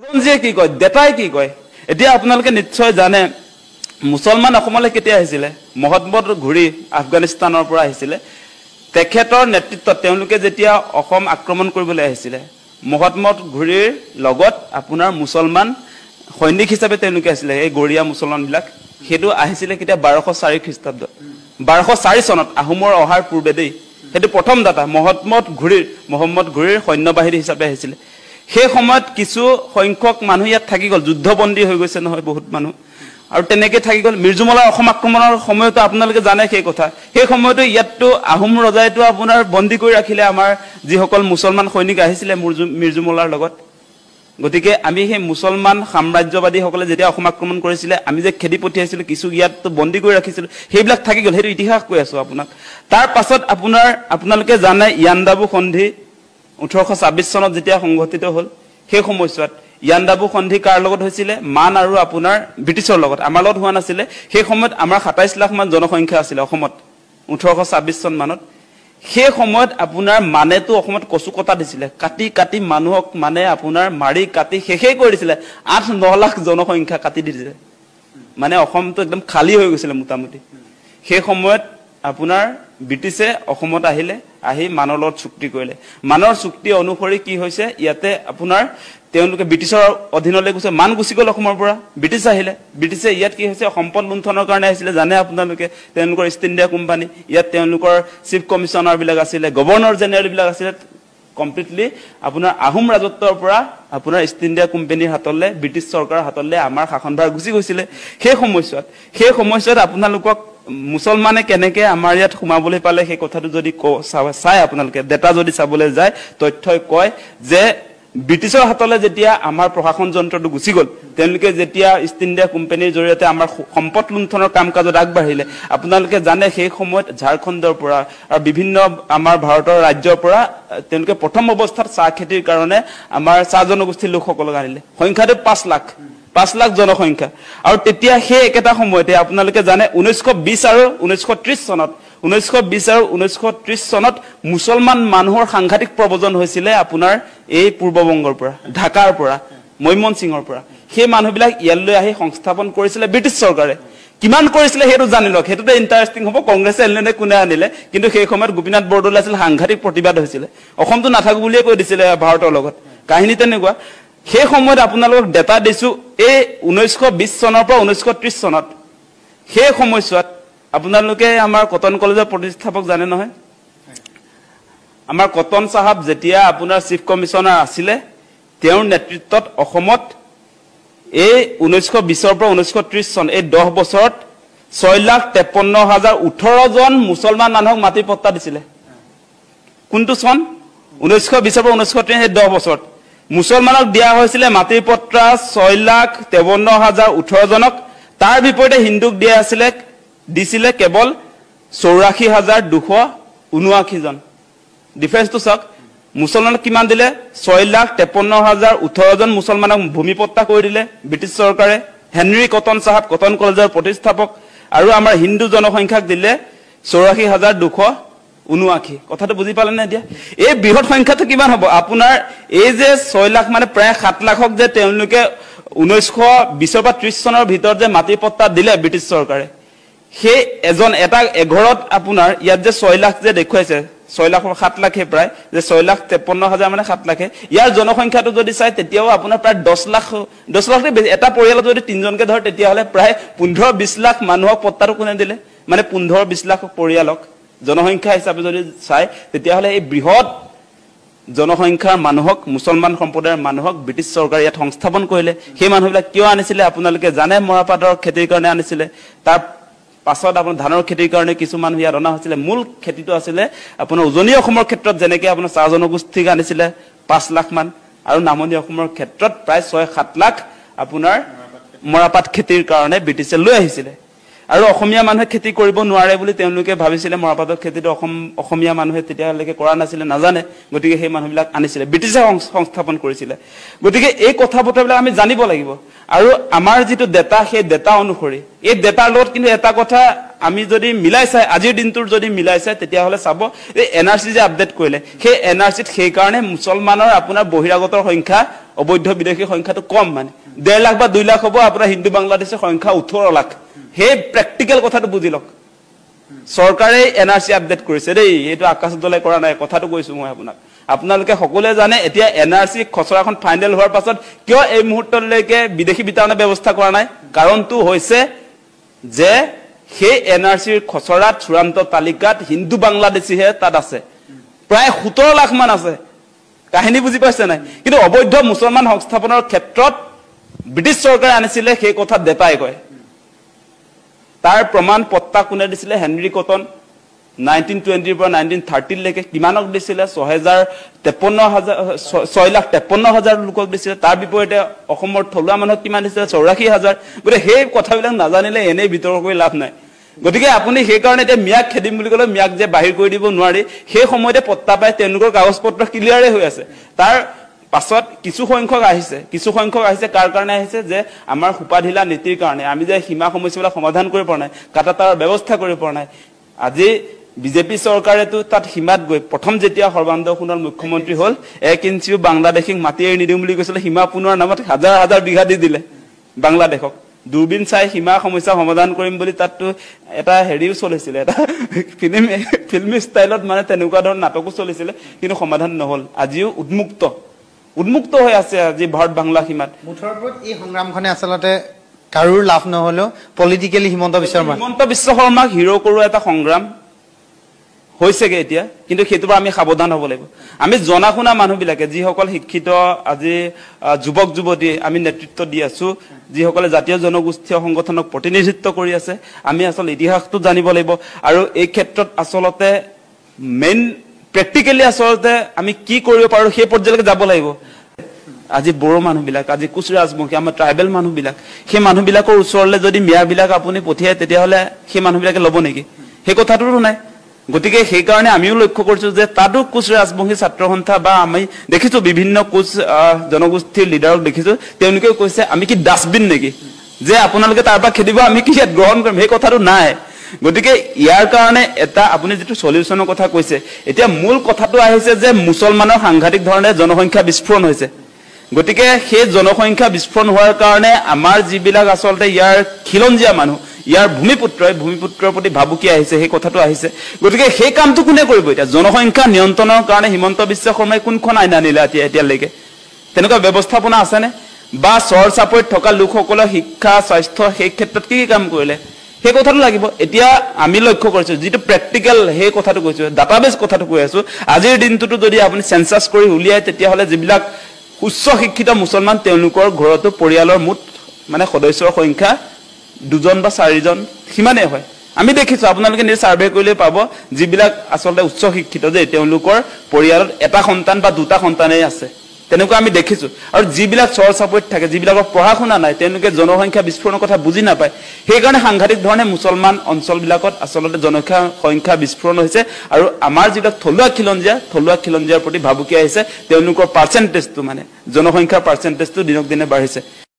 বুৰঞ্জীয়ে কি কয় দেতাই কি কয় এতিয়া আপোনালোকে নিশ্চয় জানে মুছলমান অসমলৈ কেতিয়া আহিছিলে মহম্মদ ঘুৰি আফগানিস্তানৰ পৰা আহিছিলে তেখেতৰ নেতৃত্বত তেওঁলোকে যেতিয়া অসম আক্ৰমণ কৰিবলৈ আহিছিলে মহম্মদ ঘুৰিৰ লগত আপোনাৰ মুছলমান সৈনিক হিচাপে তেওঁলোকে আহিছিলে এই গৰিয়া মুছলমানবিলাক হেতু আহিছিলে কেতিয়া 1204 খ্ৰীষ্টাব্দ 1204 চনত আহোমৰ অহাৰ পূৰ্বে দেই হেতু প্ৰথম দাতা মহম্মদ ঘুৰিৰ সৈন্যবাহিনী হিচাপে আহিছিলে সেই সময়ত কিছু সংখ্যক মানুহ ইয়াত থাকি গল যুদ্ধবন্দী হৈ গৈছে নহয় বহুত মানুহ আৰু তেনেকৈ থাকি গল মিৰ্জুমলাৰ অসম আক্ৰমণৰ সময়তো আপোনালোকে জানে সেই কথা সেই সময়তো ইয়াতটো আহোম ৰজাইটো আপোনাৰ বন্দী কৰি ৰাখিলে আমাৰ যিসকল মুছলমান সৈনিক আহিছিলে মিৰ্জুমলাৰ লগত গতিকে আমি সেই মুছলমান সাম্ৰাজ্যবাদী সকলে যেতিয়া অসম আক্ৰমণ কৰিছিলে আমি যে খেদি পঠিয়াইছিল কিছু ইয়াতটো বন্দী কৰি ৰাখিছিল সেইবিলাক থাকি গল হেতু ইতিহাস কৈ আছো আপোনাক তাৰ পাছত আপোনালোকে জানে ইয়াণ্ডাবু সন্ধি 1826 চনত যেতিয়া সংঘটিত হল সেই সময়ছোৱাত ইয়াণ্ডাবু সন্ধি কাৰ লগত হৈছিল মান আৰু আপোনাৰ ব্ৰিটিছৰ লগত আমাৰ লগত হোৱা নাছিল সেই সময়ত আমাৰ 27 লাখ মান জনসংখ্যা আছিল অসমত 1826 চন মানত সেই সময়ত আপোনাৰ মানেটো অসমত কচু কটা দিছিল কাটি মানুহক মানে আপোনাৰ মাৰি কাটি শেষে কৰি দিছিল 8-9 লাখ জনসংখ্যা কাটি দিছিল মানে অসমটো একদম খালি হৈ গৈছিল মোটামুটি সেই সময়ত আপোনাৰ ব্ৰিটিছে অসমত আহি মানৰ লগত চুক্তি কৰিলে মানৰ চুক্তি অনুসৰি কি হৈছে ইয়াতে আপোনাৰ তেওঁলোকে ব্ৰিটিছৰ অধীনলৈ গৈছে মান গুছি গল অসমৰ পৰা ব্ৰিটিছ আহিলে ব্ৰিটিছে ইয়াত কি হৈছে সম্পদ লুণ্ঠনৰ কাৰণে আহিছিলে জানে আপোনালোকে তেওঁলোকৰ ইষ্ট ইণ্ডিয়া কোম্পানী ইয়াত তেওঁলোকৰ চিফ কমিশনাৰ বিলাক আছিলে গভৰ্ণৰ জেনেৰেল বিলাক আছিলে কমপ্লিটলি আপোনাৰ আহোম ৰাজত্বৰ পৰা আপোনাৰ ইষ্ট ইণ্ডিয়া কোম্পানীৰ হাতলৈ ব্ৰিটিছ চৰকাৰৰ হাতলৈ আমাৰ শাসনভাৰ গুছি গৈছিল সেই সময়ছোৱাত আপোনালোকক মুছলমানে কেনেকে আমাৰ ইয়াত সোমাবলৈ পালে সেই কথাটো যদি চাই আপোনালোকে ডেটা যদি চাবলৈ যায় তথ্যই কয় যে ব্ৰিটিছৰ হাতলৈ যেতিয়া আমাৰ প্ৰশাসন যন্ত্ৰটো গুছি গল তেওঁলোকে যেতিয়া ইষ্ট ইণ্ডিয়া কোম্পানীৰ জৰিয়তে আমাৰ সম্পদ লুণ্ঠনৰ কাম কাজত আগবাঢ়িলে আপোনালোকে জানে সেই সময়ত ঝাৰখণ্ডৰ পৰা আৰু বিভিন্ন আমাৰ ভাৰতৰ ৰাজ্যৰ পৰা তেওঁলোকে প্ৰথম অৱস্থাত চাহ খেতিৰ কাৰণে আমাৰ চাহ জনগোষ্ঠীৰ লোকসকলক আনিলে সংখ্যাটো 5 লাখ জনসংখ্যা আৰু তেতিয়া সেই একেটা সময়তে আপোনালোকে জানে 1920 আৰু 1930 চনত মুছলমান মানুহৰ সাংঘাতিক প্ৰব্ৰজন হৈছিল আপোনাৰ এই পূৰ্ববংগৰ পৰা ঢাকাৰ পৰা মৈমন সিংৰ পৰা সেই মানুহবিলাক ইয়ালৈ আহি সংস্থাপন কৰিছিল ব্ৰিটিছ চৰকাৰে কিমান কৰিছিল হেতু জানিলক হেতুতে ইন্টাৰেষ্টিং হ'ব কংগ্ৰেছে এলনে কোনে আনিলে কিন্তু সেই সময়ত গোপীনাথ বৰদলৈ আছিল সাংঘাতিক প্ৰতিবাদ হৈছিল অসমটো নাথাকো বুলিয়ে কৈ দিছিল ভাৰতৰ লগত কাহিনী তেনেকুৱা সেই সময়ত আপোনালোকক ডেটা দিছো এই 1920 চনৰ পৰা 1930 চনত সেই সময়ছোৱাত আপোনালোকে আমাৰ কটন কলেজৰ প্ৰতিষ্ঠাপক জানে নহয় আমাৰ কটন সাহাব যেতিয়া আপোনাৰ চিফ কমিশনাৰ আছিলে তেওঁৰ নেতৃত্বত অসমত এই 1920 পৰা 1930 চন এই 10 বছৰত 6,53,018 জন মুছলমান মানুহক মাটি পট্টা দিছিলে কোনটো চন 1920 পৰা 1930 এই 10 বছৰত মুছলমানক দিয়া হৈছিল মাটি পট্টা 6,53,018 জনক তাৰ বিপৰীতে হিন্দুক দিয়া দিছিলে কেৱল 84,279 জন ডিফাৰেন্সটো চাওক মুছলমানক কিমান দিলে 6,53,018 জন মুছলমানক ভূমি পট্টা কৰি দিলে ব্ৰিটিছ চৰকাৰে হেনৰি কটন সাহাব কটন কলেজৰ প্ৰতিষ্ঠাপক আৰু আমাৰ হিন্দু জনসংখ্যাক দিলে 84,279 কথাটো বুজি পালে নে দিয়া এই বৃহৎ সংখ্যাটো কিমান হ'ব আপোনাৰ এই যে 6 লাখ মানে প্ৰায় 7 লাখক যে তেওঁলোকে 1920 পৰা 30 চনৰ ভিতৰত যে মাটি পট্টা দিলে ব্ৰিটিছ চৰকাৰে সেই এটা এঘৰত আপোনাৰ ইয়াত যে 6 লাখ যে দেখুৱাইছে 6 লাখ 7 লাখে প্ৰায় যে 6,53,000 মানে 7 লাখে ইয়াৰ জনসংখ্যাটো যদি চাই তেতিয়াও আপোনাৰ প্ৰায় 10 লাখ এটা পৰিয়ালত যদি তিনজনকে ধৰ তেতিয়া হলে প্ৰায় 15-20 লাখ মানুহক পট্টাটো কোনে দিলে মানে 15-20 লাখ পৰিয়ালক জনসংখ্যা হিচাপে যদি চাই তেতিয়া হলে এই বৃহৎ জনসংখ্যাৰ মানুহক মুছলমান সম্প্ৰদায়ৰ মানুহক ব্ৰিটিছ চৰকাৰে ইয়াত সংস্থাপন কৰিলে সেই মানুহবিলাক কিয় আনিছিলে আপোনালোকে জানে মৰাপাটৰ খেতিৰ কাৰণে আনিছিলে তাৰ পাছত আপোনাৰ ধানৰ খেতিৰ কাৰণে কিছু মানুহ ইয়াত অনা হৈছিল মূল খেতিটো আছিল আপোনাৰ উজনি অসমৰ ক্ষেত্ৰত যেনেকৈ আপোনাৰ চাহ জনগোষ্ঠীক আনিছিলে 5 লাখ মান আৰু নামনি অসমৰ ক্ষেত্ৰত প্ৰায় 6-7 লাখ আপোনাৰ মৰাপাট খেতিৰ কাৰণে ব্ৰিটিছে লৈ আহিছিল আৰু অসমীয়া মানুহে খেতি কৰিব নোৱাৰে বুলি তেওঁলোকে ভাবিছিল মৰাপাটৰ খেতিটো অসমীয়া মানুহে তেতিয়ালৈকে কৰা নাছিল নাজানে গতিকে সেই মানুহবিলাক আনিছিল ব্ৰিটিছে সংস্থাপন কৰিছিল গতিকে এই কথা বতৰাবিলাক আমি জানিব লাগিব আৰু আমাৰ যেটো ডেটা সেই ডেটা অনুসৰি এই ডেটাৰ লগত কিন্তু এটা কথা আমি যদি মিলাই চাই আজিৰ দিনটোৰ যদি মিলাই চাই তেতিয়া হলে চাব এই এনআৰসি যে আপডেট কৰিলে সেই এনআৰসিত সেই কাৰণে মুছলমানৰ আপোনাৰ বহিৰাগতৰ সংখ্যা অবৈধ বিদেশী সংখ্যাটো কম মানে 1.5 লাখ বা 2 লাখ হ'ব আপোনাৰ হিন্দু বাংলাদেশৰ সংখ্যা 18 লাখ হে প্ৰ্যাকটিক্যাল কথাটো বুজি লওক সৰকাৰে এনআৰসি আপডেট কৰিছে দেই এটো আকাশ দলে কৰা নাই কথাটো কৈছো মই আপোনালোকে সকলোৱে জানে এতিয়া এনআৰসি খচৰাখন ফাইনেল হোৱাৰ পাছত কিয় এই মুহূৰ্তলৈকে বিদেশী বিতৰণৰ ব্যৱস্থা কৰা নাই কাৰণটো হৈছে যে সেই এনআৰসিৰ খচৰাত চূড়ান্ত তালিকাত হিন্দু বাংলাদেশীহে তাত আছে প্ৰায় 17 লাখ মান আছে কাহিনী বুজি পাইছে নাই কিন্তু অবৈধ মুছলমান সংস্থাপনৰ ক্ষেত্ৰত ব্ৰিটিছ চৰকাৰে আনিছিলে সেই কথা দেতাই কয় তাৰ প্ৰমাণ পত্তা কোনে দিছিলে হেনৰি কটন 1920 পৰা 1930 লৈকে কিমানক দিছিলে 6,53,000 লোকক দিছিলে তাৰ বিপৰীতে অসমৰ থলুৱা মানুহক কিমান দিছিলে 84,000 গতে সেই কথাবিলাক নাজানিলে এনে বিতৰ্ক কৰি লাভ নাই গতিকে আপুনি সেই কাৰণে এতিয়া মিয়াক খেদিম বুলি ক'লে মিয়াক যে বাহিৰ কৰি দিব নোৱাৰি সেই সময়তে পত্তা পায় তেওঁলোকৰ কাগজ পত্ৰ ক্লিয়াৰে হৈ আছে তাৰ পাছত কিছু সংখ্যক আহিছে কাৰ কাৰণে আহিছে যে আমাৰ সুপাধিলা নীতিৰ কাৰণে আমি যে সীমা সমস্যাবিলাক সমাধান কৰিব পৰা নাই কাটাতাৰ ব্যৱস্থা কৰিব পৰা নাই আজি বিজেপি চৰকাৰেতো তাত সীমাত গৈ প্ৰথম যেতিয়া সৰ্বানন্দ সোণোৱাল মুখ্যমন্ত্ৰী হল 1 ইঞ্চিও বাংলাদেশিক মাটি এৰি নিদিম বুলি কৈছিল সীমা পুনৰ নামত হাজাৰ হাজাৰ বিঘা দি দিলে বাংলাদেশক দূৰবীন চাই সীমা সমস্যা সমাধান কৰিম বুলি তাতটো এটা হেৰিও চলিছিল এটা ফিল্মি ষ্টাইলত মানে তেনেকুৱা ধৰণৰ নাটকো চলিছিল কিন্তু সমাধান নহল আজিও উন্মুক্ত হৈ আছে আজি ভাৰত বাংলা সীমাত মুঠৰ ওপৰত এই সংগ্ৰামখনে আসলতে কাৰুৰ লাভ নহলেও পলিটিক্যালি হিমন্ত বিশ্ব শৰ্মাক হিৰো কৰোৱা এটা সংগ্ৰাম হৈছেগে এতিয়া কিন্তু হেতুৰ আমি সাৱধান হ'ব লাগিব আমি জনা শুনা মানুহবিলাকে যিসকল শিক্ষিত আজি যুৱক যুৱতী আমি নেতৃত্ব দি আছো যিসকলে জাতীয় জনগোষ্ঠীয় সংগঠনক প্ৰতিনিধিত্ব কৰি আছে আমি আসল ইতিহাসটো জানিব লাগিব আৰু এই ক্ষেত্ৰত আসলতে মেইন প্ৰ্যাকটিক্যালি আসলতে আমি কি কৰিব পাৰো সেই পৰ্যায়লৈকে যাব লাগিব আজি বড়ো মানুহবিলাক আজি কুচ ৰাজবংশী আমাৰ ট্ৰাইবেল মানুহবিলাক সেই মানুহবিলাকৰ ওচৰলৈ যদি মিয়াবিলাক আপুনি পঠিয়ায় তেতিয়াহলে সেই মানুহবিলাকে ল'ব নেকি সেই কথাটোতো নাই গতিকে সেই কাৰণে আমিও লক্ষ্য কৰিছো যে তাতো কুচ ৰাজবংশী ছাত্ৰ সন্থা বা আমি দেখিছো বিভিন্ন কুচ জনগোষ্ঠীৰ লিডাৰক দেখিছো তেওঁলোকে কৈছে আমি কি ডাস্টবিন নেকি যে আপোনালোকে তাৰ পৰা খেদিব আমি কি ইয়াত গ্ৰহণ কৰিম সেই কথাটো নাই গতিকে ইয়াৰ কাৰণে এটা আপুনি যেটো সলিউশনৰ কথা কৈছে এতিয়া মূল কথাটো আহিছে যে মুছলমানৰ সাংঘাতিক ধৰণে জনসংখ্যা বিস্ফোৰণ হৈছে গতিকে সেই জনসংখ্যা বিস্ফোৰণ হোৱাৰ কাৰণে আমাৰ যিবিলাক আসলতে ইয়াৰ খিলঞ্জিয়া মানুহ ইয়াৰ ভূমিপুত্ৰৰ প্ৰতি ভাবুকি আহিছে সেই কথাটো আহিছে গতিকে সেই কামটো কোনে কৰিব এতিয়া জনসংখ্যা নিয়ন্ত্ৰণৰ কাৰণে হিমন্ত বিশ্ব শৰ্মাই কোনখন আইন আনিলে এতিয়ালৈকে তেনেকুৱা ব্যৱস্থাপনা আছেনে বা চৰ চাপৰিত থকা লোকসকলৰ শিক্ষা স্বাস্থ্য সেই ক্ষেত্ৰত কি কাম কৰিলে সেই কথাটো লাগিব এতিয়া আমি লক্ষ্য কৰিছো যেটো প্ৰ্যাকটিক্যাল সেই কথাটো কৈছো ডাটাবেস কথাটো কৈ আছো আজিৰ দিনটোটো যদি আপুনি সেন্সাস কৰি উলিয়ায় তেতিয়া হলে যিবিলাক উচ্চ শিক্ষিত মুছলমান তেওঁলোকৰ ঘৰতো পৰিয়ালৰ মুঠ মানে সদস্যৰ সংখ্যা 2জন বা 4জন সিমানে হয় আমি দেখিছো আপোনালোকে নিজ সাৰ্ভে কৰিলে পাব যিবিলাক আসলতে উচ্চ শিক্ষিত যে তেওঁলোকৰ পৰিয়ালত এটা সন্তান বা দুটা সন্তানেই আছে তেনেকুৱা আমি দেখিছো আৰু যিবিলাক চৰ চাপৰিত থাকে যিবিলাকৰ পঢ়া শুনা নাই তেওঁলোকে জনসংখ্যা বিস্ফোৰণৰ কথা বুজি নাপায় সেই কাৰণে সাংঘাতিক ধৰণে মুছলমান অঞ্চলবিলাকত আসলতে জনসংখ্যা বিস্ফোৰণ হৈছে আৰু আমাৰ যিবিলাক থলুৱা খিলঞ্জিয়াৰ প্ৰতি ভাবুকি আহিছে তেওঁলোকৰ পাৰ্চেন্টেজটো মানে জনসংখ্যাৰ পাৰ্চেন্টেজটো দিনক দিনে বাঢ়িছে